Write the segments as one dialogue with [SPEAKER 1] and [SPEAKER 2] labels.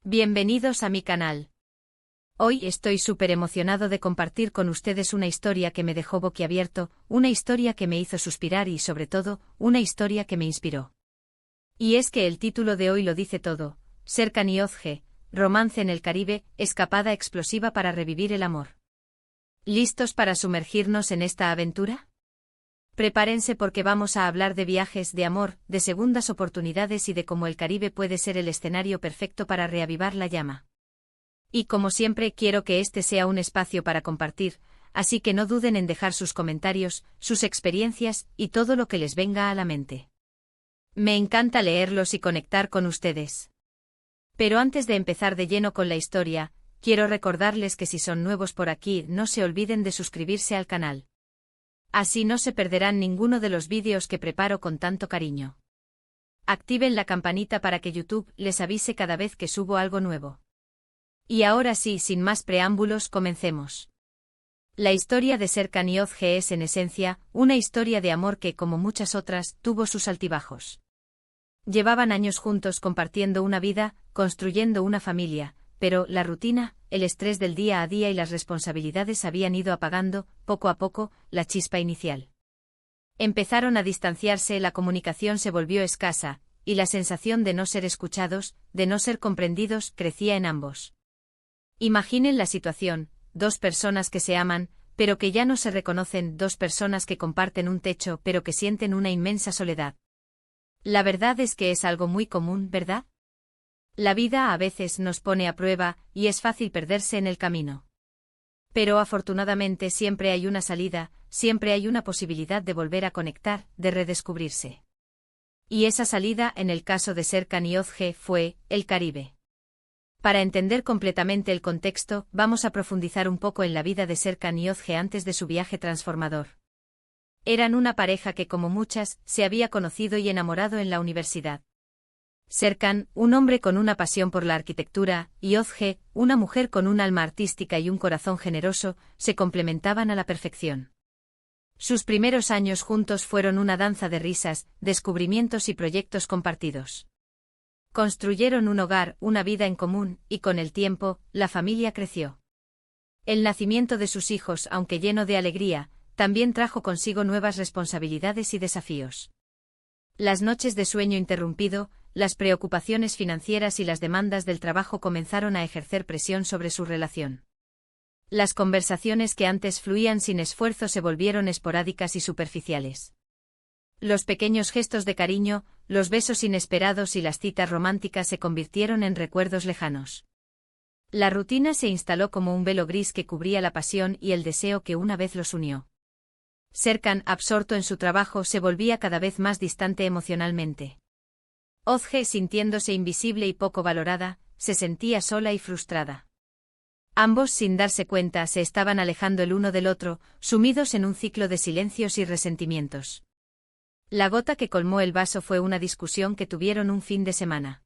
[SPEAKER 1] Bienvenidos a mi canal. Hoy estoy súper emocionado de compartir con ustedes una historia que me dejó boquiabierto, una historia que me hizo suspirar y sobre todo, una historia que me inspiró. Y es que el título de hoy lo dice todo: Serkan y Özge, romance en el Caribe, escapada explosiva para revivir el amor. ¿Listos para sumergirnos en esta aventura? Prepárense porque vamos a hablar de viajes, de amor, de segundas oportunidades y de cómo el Caribe puede ser el escenario perfecto para reavivar la llama. Y como siempre quiero que este sea un espacio para compartir, así que no duden en dejar sus comentarios, sus experiencias y todo lo que les venga a la mente. Me encanta leerlos y conectar con ustedes. Pero antes de empezar de lleno con la historia, quiero recordarles que si son nuevos por aquí no se olviden de suscribirse al canal. Así no se perderán ninguno de los vídeos que preparo con tanto cariño. Activen la campanita para que YouTube les avise cada vez que subo algo nuevo. Y ahora sí, sin más preámbulos, comencemos. La historia de Serkan y Özge es en esencia una historia de amor que, como muchas otras, tuvo sus altibajos. Llevaban años juntos compartiendo una vida, construyendo una familia, pero la rutina, el estrés del día a día y las responsabilidades habían ido apagando, poco a poco, la chispa inicial. Empezaron a distanciarse, la comunicación se volvió escasa, y la sensación de no ser escuchados, de no ser comprendidos, crecía en ambos. Imaginen la situación: dos personas que se aman, pero que ya no se reconocen, dos personas que comparten un techo pero que sienten una inmensa soledad. La verdad es que es algo muy común, ¿verdad? La vida a veces nos pone a prueba, y es fácil perderse en el camino. Pero afortunadamente siempre hay una salida, siempre hay una posibilidad de volver a conectar, de redescubrirse. Y esa salida, en el caso de Serkan y Özge, fue el Caribe. Para entender completamente el contexto, vamos a profundizar un poco en la vida de Serkan y Özge antes de su viaje transformador. Eran una pareja que, como muchas, se había conocido y enamorado en la universidad. Serkan, un hombre con una pasión por la arquitectura, y Özge, una mujer con un alma artística y un corazón generoso, se complementaban a la perfección. Sus primeros años juntos fueron una danza de risas, descubrimientos y proyectos compartidos. Construyeron un hogar, una vida en común, y con el tiempo, la familia creció. El nacimiento de sus hijos, aunque lleno de alegría, también trajo consigo nuevas responsabilidades y desafíos. Las noches de sueño interrumpido, las preocupaciones financieras y las demandas del trabajo comenzaron a ejercer presión sobre su relación. Las conversaciones que antes fluían sin esfuerzo se volvieron esporádicas y superficiales. Los pequeños gestos de cariño, los besos inesperados y las citas románticas se convirtieron en recuerdos lejanos. La rutina se instaló como un velo gris que cubría la pasión y el deseo que una vez los unió. Serkan, absorto en su trabajo, se volvía cada vez más distante emocionalmente. Özge, sintiéndose invisible y poco valorada, se sentía sola y frustrada. Ambos, sin darse cuenta, se estaban alejando el uno del otro, sumidos en un ciclo de silencios y resentimientos. La gota que colmó el vaso fue una discusión que tuvieron un fin de semana.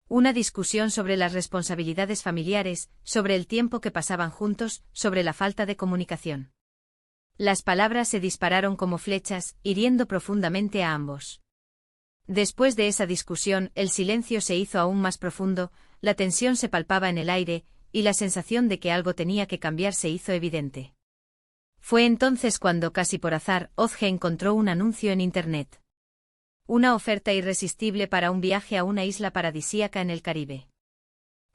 [SPEAKER 1] Una discusión sobre las responsabilidades familiares, sobre el tiempo que pasaban juntos, sobre la falta de comunicación. Las palabras se dispararon como flechas, hiriendo profundamente a ambos. Después de esa discusión, el silencio se hizo aún más profundo, la tensión se palpaba en el aire, y la sensación de que algo tenía que cambiar se hizo evidente. Fue entonces cuando, casi por azar, Özge encontró un anuncio en Internet. Una oferta irresistible para un viaje a una isla paradisíaca en el Caribe.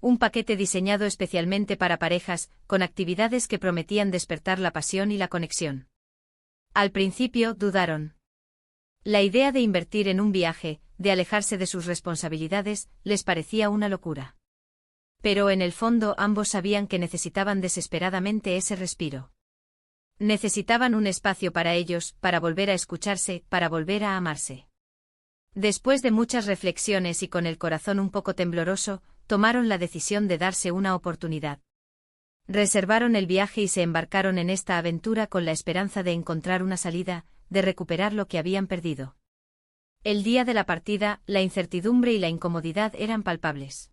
[SPEAKER 1] Un paquete diseñado especialmente para parejas, con actividades que prometían despertar la pasión y la conexión. Al principio dudaron. La idea de invertir en un viaje, de alejarse de sus responsabilidades, les parecía una locura. Pero en el fondo ambos sabían que necesitaban desesperadamente ese respiro. Necesitaban un espacio para ellos, para volver a escucharse, para volver a amarse. Después de muchas reflexiones y con el corazón un poco tembloroso, tomaron la decisión de darse una oportunidad. Reservaron el viaje y se embarcaron en esta aventura con la esperanza de encontrar una salida, de recuperar lo que habían perdido. El día de la partida, la incertidumbre y la incomodidad eran palpables.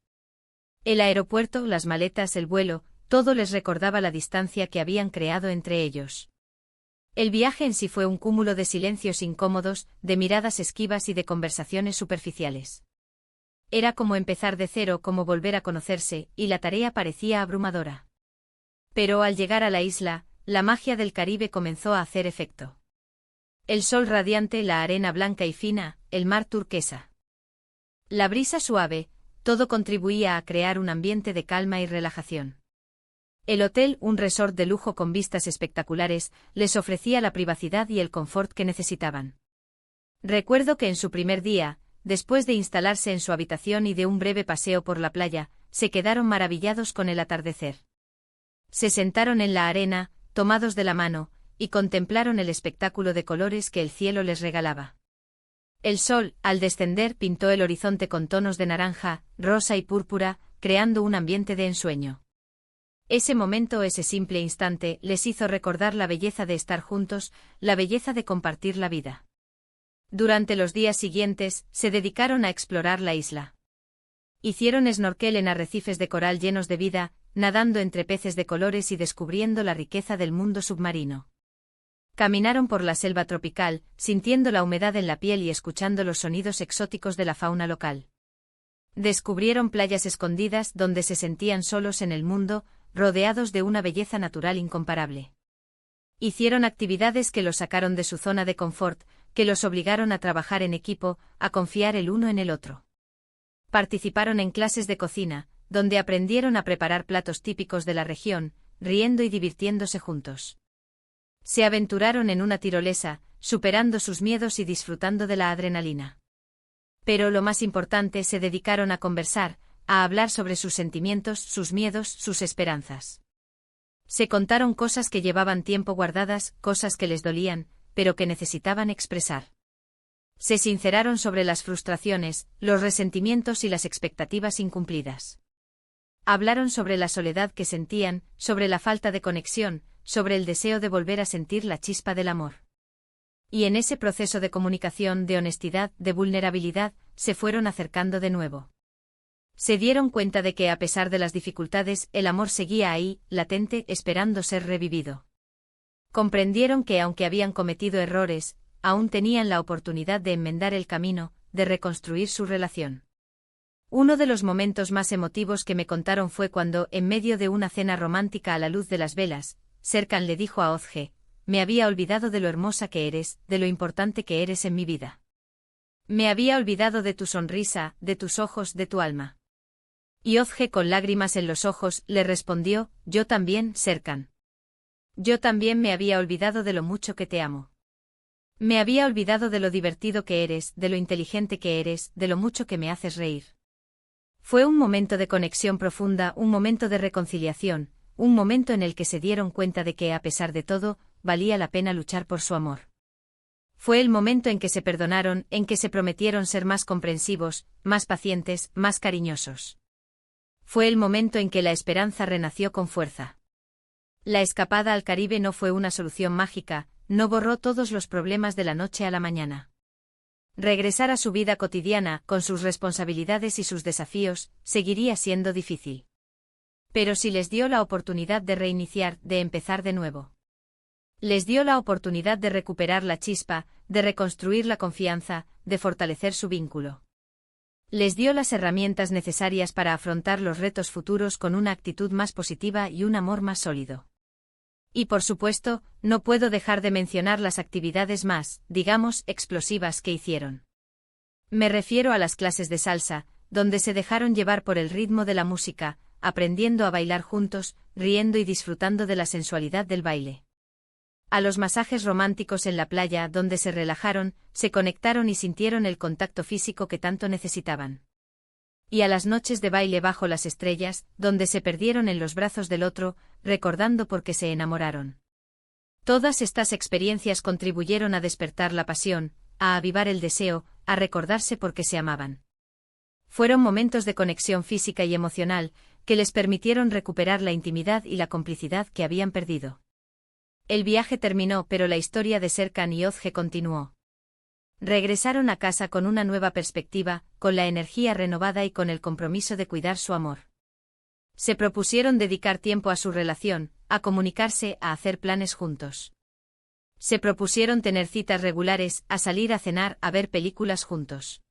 [SPEAKER 1] El aeropuerto, las maletas, el vuelo, todo les recordaba la distancia que habían creado entre ellos. El viaje en sí fue un cúmulo de silencios incómodos, de miradas esquivas y de conversaciones superficiales. Era como empezar de cero, como volver a conocerse, y la tarea parecía abrumadora. Pero al llegar a la isla, la magia del Caribe comenzó a hacer efecto. El sol radiante, la arena blanca y fina, el mar turquesa. La brisa suave, todo contribuía a crear un ambiente de calma y relajación. El hotel, un resort de lujo con vistas espectaculares, les ofrecía la privacidad y el confort que necesitaban. Recuerdo que en su primer día, después de instalarse en su habitación y de un breve paseo por la playa, se quedaron maravillados con el atardecer. Se sentaron en la arena, tomados de la mano, y contemplaron el espectáculo de colores que el cielo les regalaba. El sol, al descender, pintó el horizonte con tonos de naranja, rosa y púrpura, creando un ambiente de ensueño. Ese momento, ese simple instante, les hizo recordar la belleza de estar juntos, la belleza de compartir la vida. Durante los días siguientes, se dedicaron a explorar la isla. Hicieron snorkel en arrecifes de coral llenos de vida, nadando entre peces de colores y descubriendo la riqueza del mundo submarino. Caminaron por la selva tropical, sintiendo la humedad en la piel y escuchando los sonidos exóticos de la fauna local. Descubrieron playas escondidas donde se sentían solos en el mundo, rodeados de una belleza natural incomparable. Hicieron actividades que los sacaron de su zona de confort, que los obligaron a trabajar en equipo, a confiar el uno en el otro. Participaron en clases de cocina, donde aprendieron a preparar platos típicos de la región, riendo y divirtiéndose juntos. Se aventuraron en una tirolesa, superando sus miedos y disfrutando de la adrenalina. Pero lo más importante, se dedicaron a conversar, a hablar sobre sus sentimientos, sus miedos, sus esperanzas. Se contaron cosas que llevaban tiempo guardadas, cosas que les dolían, pero que necesitaban expresar. Se sinceraron sobre las frustraciones, los resentimientos y las expectativas incumplidas. Hablaron sobre la soledad que sentían, sobre la falta de conexión, sobre el deseo de volver a sentir la chispa del amor. Y en ese proceso de comunicación, de honestidad, de vulnerabilidad, se fueron acercando de nuevo. Se dieron cuenta de que a pesar de las dificultades, el amor seguía ahí, latente, esperando ser revivido. Comprendieron que aunque habían cometido errores, aún tenían la oportunidad de enmendar el camino, de reconstruir su relación. Uno de los momentos más emotivos que me contaron fue cuando, en medio de una cena romántica a la luz de las velas, Serkan le dijo a Ozge: «Me había olvidado de lo hermosa que eres, de lo importante que eres en mi vida. Me había olvidado de tu sonrisa, de tus ojos, de tu alma». Y Ozge, con lágrimas en los ojos, le respondió: «Yo también, Serkan. Yo también me había olvidado de lo mucho que te amo. Me había olvidado de lo divertido que eres, de lo inteligente que eres, de lo mucho que me haces reír». Fue un momento de conexión profunda, un momento de reconciliación, un momento en el que se dieron cuenta de que, a pesar de todo, valía la pena luchar por su amor. Fue el momento en que se perdonaron, en que se prometieron ser más comprensivos, más pacientes, más cariñosos. Fue el momento en que la esperanza renació con fuerza. La escapada al Caribe no fue una solución mágica, no borró todos los problemas de la noche a la mañana. Regresar a su vida cotidiana, con sus responsabilidades y sus desafíos, seguiría siendo difícil. Pero sí les dio la oportunidad de reiniciar, de empezar de nuevo. Les dio la oportunidad de recuperar la chispa, de reconstruir la confianza, de fortalecer su vínculo. Les dio las herramientas necesarias para afrontar los retos futuros con una actitud más positiva y un amor más sólido. Y por supuesto, no puedo dejar de mencionar las actividades más, digamos, explosivas que hicieron. Me refiero a las clases de salsa, donde se dejaron llevar por el ritmo de la música, aprendiendo a bailar juntos, riendo y disfrutando de la sensualidad del baile. A los masajes románticos en la playa, donde se relajaron, se conectaron y sintieron el contacto físico que tanto necesitaban. Y a las noches de baile bajo las estrellas, donde se perdieron en los brazos del otro, recordando por qué se enamoraron. Todas estas experiencias contribuyeron a despertar la pasión, a avivar el deseo, a recordarse por qué se amaban. Fueron momentos de conexión física y emocional, que les permitieron recuperar la intimidad y la complicidad que habían perdido. El viaje terminó, pero la historia de Serkan y Ozge continuó. Regresaron a casa con una nueva perspectiva, con la energía renovada y con el compromiso de cuidar su amor. Se propusieron dedicar tiempo a su relación, a comunicarse, a hacer planes juntos. Se propusieron tener citas regulares, a salir a cenar, a ver películas juntos.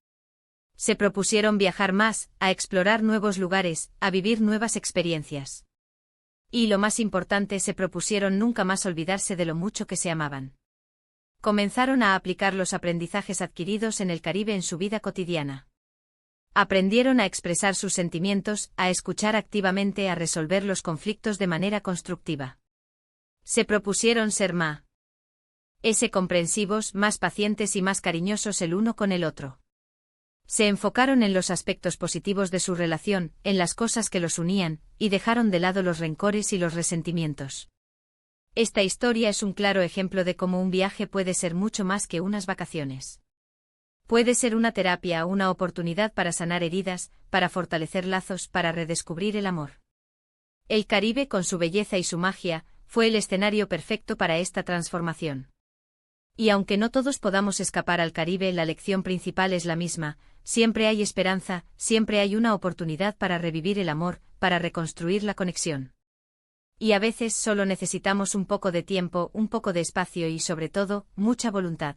[SPEAKER 1] Se propusieron viajar más, a explorar nuevos lugares, a vivir nuevas experiencias. Y lo más importante, se propusieron nunca más olvidarse de lo mucho que se amaban. Comenzaron a aplicar los aprendizajes adquiridos en el Caribe en su vida cotidiana. Aprendieron a expresar sus sentimientos, a escuchar activamente, a resolver los conflictos de manera constructiva. Se propusieron ser más comprensivos, más pacientes y más cariñosos el uno con el otro. Se enfocaron en los aspectos positivos de su relación, en las cosas que los unían, y dejaron de lado los rencores y los resentimientos. Esta historia es un claro ejemplo de cómo un viaje puede ser mucho más que unas vacaciones. Puede ser una terapia, una oportunidad para sanar heridas, para fortalecer lazos, para redescubrir el amor. El Caribe, con su belleza y su magia, fue el escenario perfecto para esta transformación. Y aunque no todos podamos escapar al Caribe, la lección principal es la misma: siempre hay esperanza, siempre hay una oportunidad para revivir el amor, para reconstruir la conexión. Y a veces solo necesitamos un poco de tiempo, un poco de espacio y, sobre todo, mucha voluntad.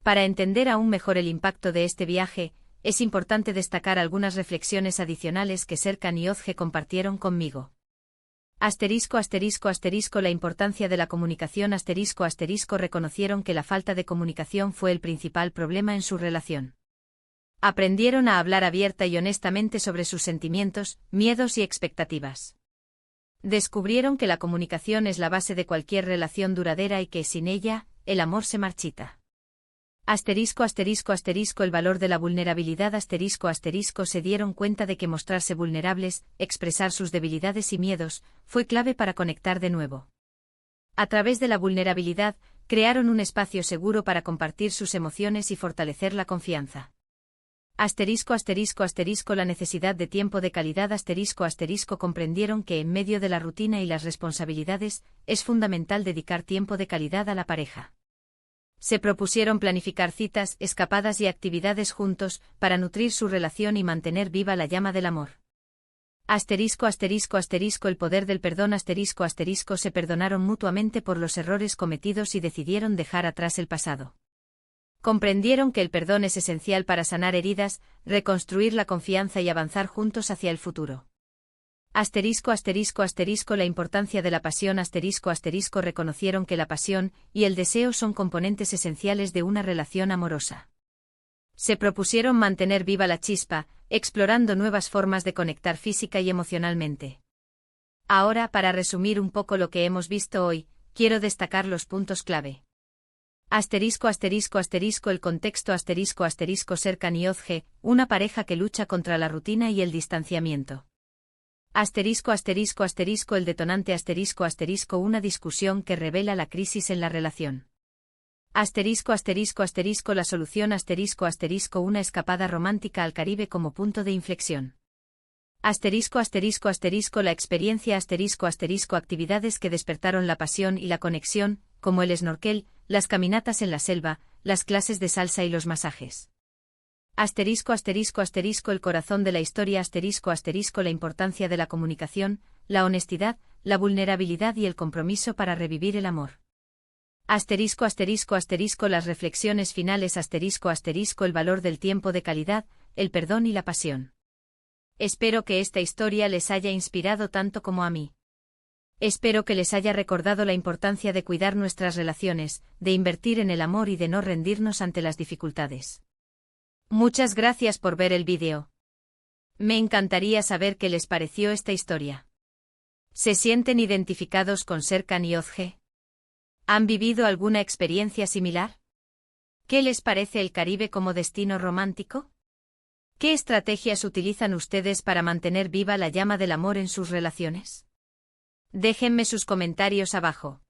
[SPEAKER 1] Para entender aún mejor el impacto de este viaje, es importante destacar algunas reflexiones adicionales que Serkan y Ozge compartieron conmigo. ***** La importancia de la comunicación. ***** Reconocieron que la falta de comunicación fue el principal problema en su relación. Aprendieron a hablar abierta y honestamente sobre sus sentimientos, miedos y expectativas. Descubrieron que la comunicación es la base de cualquier relación duradera y que, sin ella, el amor se marchita. ****El valor de la vulnerabilidad. Se dieron cuenta de que mostrarse vulnerables, expresar sus debilidades y miedos, fue clave para conectar de nuevo. A través de la vulnerabilidad, crearon un espacio seguro para compartir sus emociones y fortalecer la confianza. La necesidad de tiempo de calidad. Comprendieron que en medio de la rutina y las responsabilidades, es fundamental dedicar tiempo de calidad a la pareja. Se propusieron planificar citas, escapadas y actividades juntos, para nutrir su relación y mantener viva la llama del amor. El poder del perdón. Se perdonaron mutuamente por los errores cometidos y decidieron dejar atrás el pasado. Comprendieron que el perdón es esencial para sanar heridas, reconstruir la confianza y avanzar juntos hacia el futuro. La importancia de la pasión. Reconocieron que la pasión y el deseo son componentes esenciales de una relación amorosa. Se propusieron mantener viva la chispa, explorando nuevas formas de conectar física y emocionalmente. Ahora, para resumir un poco lo que hemos visto hoy, quiero destacar los puntos clave. El contexto. Serkan y Ozge, una pareja que lucha contra la rutina y el distanciamiento. El detonante. Una discusión que revela la crisis en la relación. La solución. Una escapada romántica al Caribe como punto de inflexión. La experiencia. Actividades que despertaron la pasión y la conexión, como el snorkel, las caminatas en la selva, las clases de salsa y los masajes. El corazón de la historia. La importancia de la comunicación, la honestidad, la vulnerabilidad y el compromiso para revivir el amor. Las reflexiones finales. El valor del tiempo de calidad, el perdón y la pasión. Espero que esta historia les haya inspirado tanto como a mí. Espero que les haya recordado la importancia de cuidar nuestras relaciones, de invertir en el amor y de no rendirnos ante las dificultades. Muchas gracias por ver el vídeo. Me encantaría saber qué les pareció esta historia. ¿Se sienten identificados con Serkan y Ozge? ¿Han vivido alguna experiencia similar? ¿Qué les parece el Caribe como destino romántico? ¿Qué estrategias utilizan ustedes para mantener viva la llama del amor en sus relaciones? Déjenme sus comentarios abajo.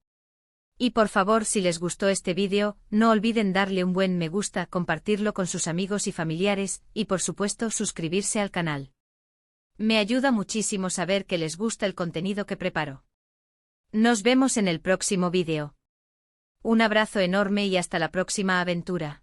[SPEAKER 1] Y por favor, si les gustó este vídeo, no olviden darle un buen me gusta, compartirlo con sus amigos y familiares, y por supuesto suscribirse al canal. Me ayuda muchísimo saber que les gusta el contenido que preparo. Nos vemos en el próximo vídeo. Un abrazo enorme y hasta la próxima aventura.